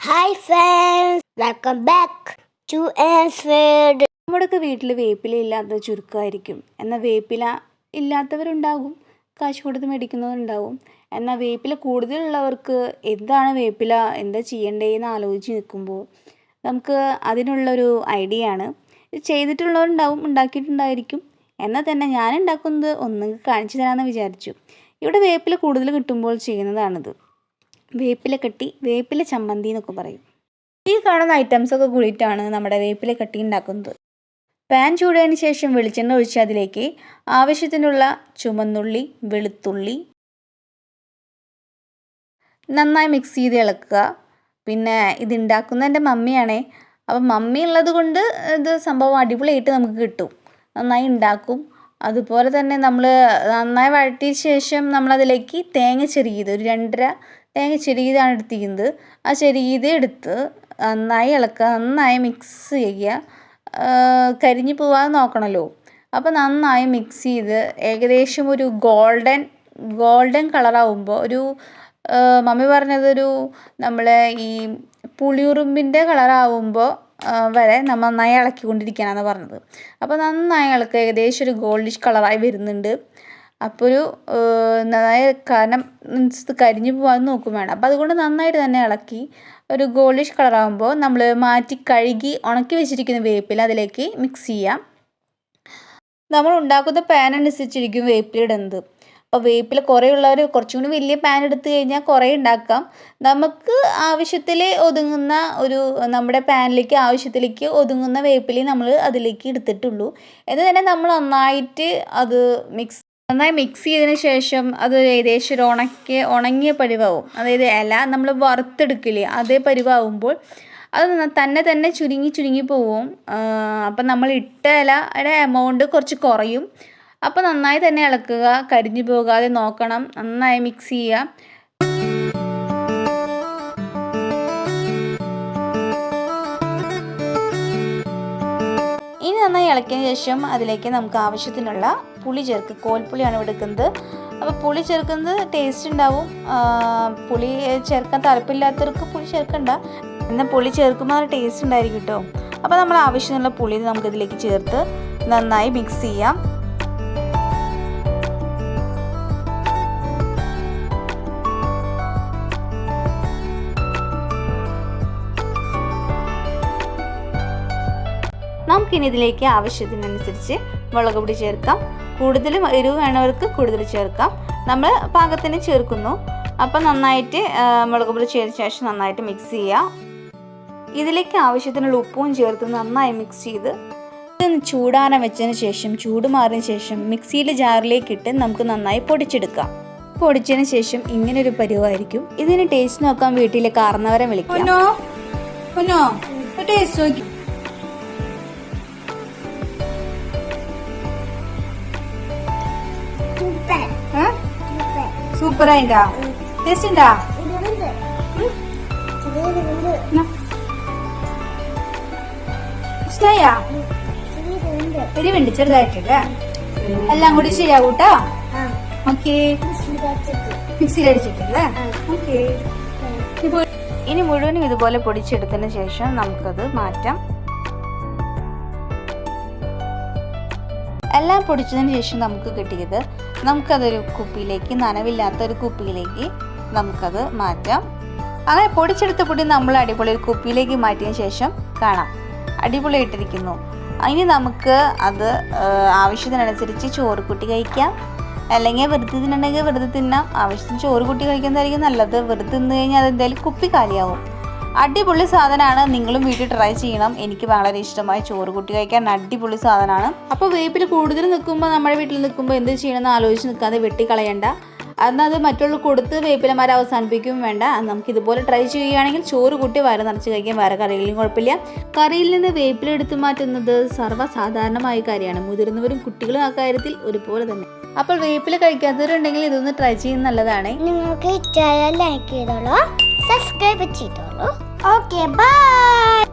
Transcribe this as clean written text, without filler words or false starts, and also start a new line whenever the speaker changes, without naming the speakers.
Hi friends, welcome back to answered.
നമ്മുടെയൊക്കെ വീട്ടിൽ വേപ്പില ഇല്ലാത്തത് ചുരുക്കമായിരിക്കും. എന്നാൽ വേപ്പില ഇല്ലാത്തവരുണ്ടാകും, കാശ് കൊടുത്ത് മേടിക്കുന്നവരുണ്ടാവും. എന്നാൽ വേപ്പില കൂടുതലുള്ളവർക്ക് എന്താണ് വേപ്പില, എന്താ ചെയ്യേണ്ടതെന്ന് ആലോചിച്ച് നിൽക്കുമ്പോൾ നമുക്ക് അതിനുള്ളൊരു ഐഡിയ ആണ്. ഇത് ചെയ്തിട്ടുള്ളവരുണ്ടാവും, ഉണ്ടാക്കിയിട്ടുണ്ടായിരിക്കും. എന്നാൽ തന്നെ ഞാൻ ഉണ്ടാക്കുന്നത് ഒന്ന് കാണിച്ചു തരാമെന്ന് വിചാരിച്ചു. ഇവിടെ വേപ്പില കൂടുതൽ കിട്ടുമ്പോൾ ചെയ്യുന്നതാണിത്. വേപ്പില കട്ടി, വേപ്പില ചമ്മന്തി എന്നൊക്കെ പറയും. ഈ കാണുന്ന ഐറ്റംസൊക്കെ കൂടിയിട്ടാണ് നമ്മുടെ വേപ്പില കട്ടി ഉണ്ടാക്കുന്നത്. പാൻ ചൂടായതിന് ശേഷം വെളിച്ചെണ്ണ ഒഴിച്ച് അതിലേക്ക് ആവശ്യത്തിനുള്ള ചുമന്നുള്ളി, വെളുത്തുള്ളി നന്നായി മിക്സ് ചെയ്ത് ഇളക്കുക. പിന്നെ ഇത് ഉണ്ടാക്കുന്ന എൻ്റെ മമ്മിയാണേ. അപ്പം മമ്മി ഉള്ളത് കൊണ്ട് ഇത് സംഭവം അടിപൊളിയായിട്ട് നമുക്ക് കിട്ടും, നന്നായി ഉണ്ടാക്കും. അതുപോലെ തന്നെ നമ്മൾ നന്നായി വഴറ്റിയ ശേഷം നമ്മളതിലേക്ക് തേങ്ങ ചെറിയത് ഒരു 2.5 തേങ്ങ ചെറിയതാണ് എടുത്തിരിക്കുന്നത്. ആ ചെറിയത് എടുത്ത് നന്നായി ഇളക്കുക, നന്നായി മിക്സ് ചെയ്യുക. കരിഞ്ഞു പോവാതെ നോക്കണമല്ലോ. അപ്പോൾ നന്നായി മിക്സ് ചെയ്ത് ഏകദേശം ഒരു ഗോൾഡൻ കളറാവുമ്പോൾ, ഒരു മമ്മി പറഞ്ഞതൊരു നമ്മളെ ഈ പുളിയുറുമ്പിൻ്റെ കളറാവുമ്പോൾ വരെ നമ്മൾ നന്നായി ഇളക്കിക്കൊണ്ടിരിക്കാനാണ് പറഞ്ഞത്. അപ്പോൾ നന്നായി ഇളക്കുക, ഏകദേശം ഒരു ഗോൾഡിഷ് കളറായി വരുന്നുണ്ട്. അപ്പോൾ ഒരു നന്നായി, കാരണം കരിഞ്ഞു പോകാൻ നോക്കും വേണം. അപ്പോൾ അതുകൊണ്ട് നന്നായിട്ട് തന്നെ ഇളക്കി ഒരു ഗോൾഡിഷ് കളറാകുമ്പോൾ നമ്മൾ മാറ്റി കഴുകി ഉണക്കി വെച്ചിരിക്കുന്ന വേപ്പില അതിലേക്ക് മിക്സ് ചെയ്യാം. നമ്മൾ ഉണ്ടാക്കുന്ന പാൻ അനുസരിച്ചിരിക്കും വേപ്പില ഇടുന്നത്. അപ്പോൾ വേപ്പില കുറേ ഉള്ളവർ കുറച്ചും കൂടി വലിയ പാൻ എടുത്തു കഴിഞ്ഞാൽ കുറേ ഉണ്ടാക്കാം. നമുക്ക് ആവശ്യത്തിൽ ഒതുങ്ങുന്ന ഒരു, നമ്മുടെ പാനിലേക്ക് ആവശ്യത്തിലേക്ക് ഒതുങ്ങുന്ന വേപ്പില നമ്മൾ അതിലേക്ക് എടുത്തിട്ടുള്ളൂ. എന്ന് തന്നെ നമ്മൾ നന്നായിട്ട് അത് നന്നായി മിക്സ് ചെയ്തതിന് ശേഷം അത് ഏകദേശം ഒരു ഉണങ്ങിയ പരിവാവും. അതായത് ഇല നമ്മൾ വറുത്തെടുക്കില്ലേ, അതേ പരിവാകുമ്പോൾ അത് തന്നെ ചുരുങ്ങി പോവും. അപ്പം നമ്മൾ ഇട്ട ഇലയുടെ എമൗണ്ട് കുറച്ച് കുറയും. അപ്പോൾ നന്നായി തന്നെ ഇളക്കുക, കരിഞ്ഞു പോകാതെ നോക്കണം, നന്നായി മിക്സ് ചെയ്യുക. ഇനി നന്നായി ഇളക്കിയതിന് ശേഷം അതിലേക്ക് നമുക്ക് ആവശ്യത്തിനുള്ള പുളി ചേർക്കുക. കോൽപ്പുളിയാണ് എടുക്കുന്നത്. അപ്പോൾ പുളി ചേർക്കുന്നത് ടേസ്റ്റ് ഉണ്ടാവും. പുളി ചേർക്കാൻ താല്പര്യമില്ലാത്തവർക്ക് പുളി ചേർക്കണ്ട, എന്നാൽ പുളി ചേർക്കുമ്പോൾ അത് ടേസ്റ്റ് ഉണ്ടായിരിക്കും കേട്ടോ. അപ്പോൾ നമ്മൾ ആവശ്യത്തിനുള്ള പുളി നമുക്കിതിലേക്ക് ചേർത്ത് നന്നായി മിക്സ് ചെയ്യാം. നമുക്കിനി ഇതിലേക്ക് ആവശ്യത്തിനനുസരിച്ച് മുളക് പൊടി ചേർക്കാം. കൂടുതൽ എരിവ് വേണവർക്ക് കൂടുതൽ ചേർക്കാം. നമ്മൾ പാകത്തിന് ചേർക്കുന്നു. അപ്പം നന്നായിട്ട് മുളക് പൊടി ചേർത്ത ശേഷം നന്നായിട്ട് മിക്സ് ചെയ്യുക. ഇതിലേക്ക് ആവശ്യത്തിനുള്ള ഉപ്പും ചേർത്ത് നന്നായി മിക്സ് ചെയ്ത് ഇതൊന്ന് ചൂടാറാൻ വെച്ചതിന് ശേഷം, ചൂട് മാറിയതിന് ശേഷം മിക്സിയിലെ ജാറിലേക്ക് ഇട്ട് നമുക്ക് നന്നായി പൊടിച്ചെടുക്കാം. പൊടിച്ചതിന് ശേഷം ഇങ്ങനൊരു പരുവായിരിക്കും. ഇതിന് ടേസ്റ്റ് നോക്കാൻ വീട്ടിലെ കാരണവരെ വിളിക്കാം.
സൂപ്പറായിട്ടാ, ടേസ്റ്റ് ഉണ്ടാ? ഇഷ്ടായാ? എരിവുണ്ട് ചെറുതായിട്ടല്ലേ? എല്ലാം കൂടി ശരിയാവൂട്ടാ. ഓക്കെ, മിക്സിയിൽ അടിച്ചിട്ടല്ലേ? ഓക്കെ.
ഇനി മുഴുവനും ഇതുപോലെ പൊടിച്ചെടുത്തതിന് ശേഷം നമുക്കത് മാറ്റാം. എല്ലാം പൊടിച്ചതിന് ശേഷം നമുക്ക് കിട്ടിയത്, നമുക്കതൊരു കുപ്പിയിലേക്ക്, നനവില്ലാത്തൊരു കുപ്പിയിലേക്ക് നമുക്കത് മാറ്റാം. അങ്ങനെ പൊടിച്ചെടുത്ത പൊടി നമ്മൾ അടിപൊളി ഒരു കുപ്പിയിലേക്ക് മാറ്റിയതിന് ശേഷം കാണാം അടിപൊളിയായിട്ടിരിക്കുന്നു. ഇനി നമുക്ക് അത് ആവശ്യത്തിനനുസരിച്ച് ചോറ് കൂട്ടി കഴിക്കാം, അല്ലെങ്കിൽ വെറുതെ തിന്നുണ്ടെങ്കിൽ വെറുതെ തിന്നാം. ആവശ്യത്തിന് ചോറ് കൂട്ടി കഴിക്കുന്നതായിരിക്കും നല്ലത്. വെറുതെ തിന്നു കഴിഞ്ഞാൽ അതെന്തായാലും കുപ്പി കാലിയാവും. അടിപൊളി സാധനമാണ്, നിങ്ങളും വീട്ടിൽ ട്രൈ ചെയ്യണം. എനിക്ക് വളരെ ഇഷ്ടമായി ചോറ് കൂട്ടി കഴിക്കാൻ അടിപൊളി സാധനമാണ്. അപ്പോൾ വേപ്പിൽ കൂടുതൽ നിൽക്കുമ്പോൾ, നമ്മുടെ വീട്ടിൽ നിൽക്കുമ്പോൾ എന്ത് ചെയ്യണമെന്ന് ആലോചിച്ച് നിൽക്കാതെ വെട്ടിക്കളയണ്ട. എന്നാൽ അത് മറ്റുള്ള കൊടുത്ത് വേപ്പിലമാരെ അവസാനിപ്പിക്കുകയും വേണ്ട. നമുക്ക് ഇതുപോലെ ട്രൈ ചെയ്യുകയാണെങ്കിൽ ചോറ് കൂട്ടി വയറ് നിറച്ച് കഴിക്കാൻ വേറെ കറികളിലും കുഴപ്പമില്ല. കറിയിൽ നിന്ന് വേപ്പില എടുത്തു മാറ്റുന്നത് സർവ്വസാധാരണമായ കാര്യമാണ്. മുതിർന്നവരും കുട്ടികളും ആ കാര്യത്തിൽ ഒരുപോലെ തന്നെ. അപ്പോൾ വേപ്പില കഴിക്കാത്തവരുണ്ടെങ്കിൽ ഇതൊന്ന് ട്രൈ ചെയ്യുന്നത് നല്ലതാണ്.
നിങ്ങൾക്ക് ഇഷ്ടമായാൽ ലൈക്ക് ചെയ്തോളൂ, സബ്സ്ക്രൈബ് ചെയ്തോളൂ. Okay, by.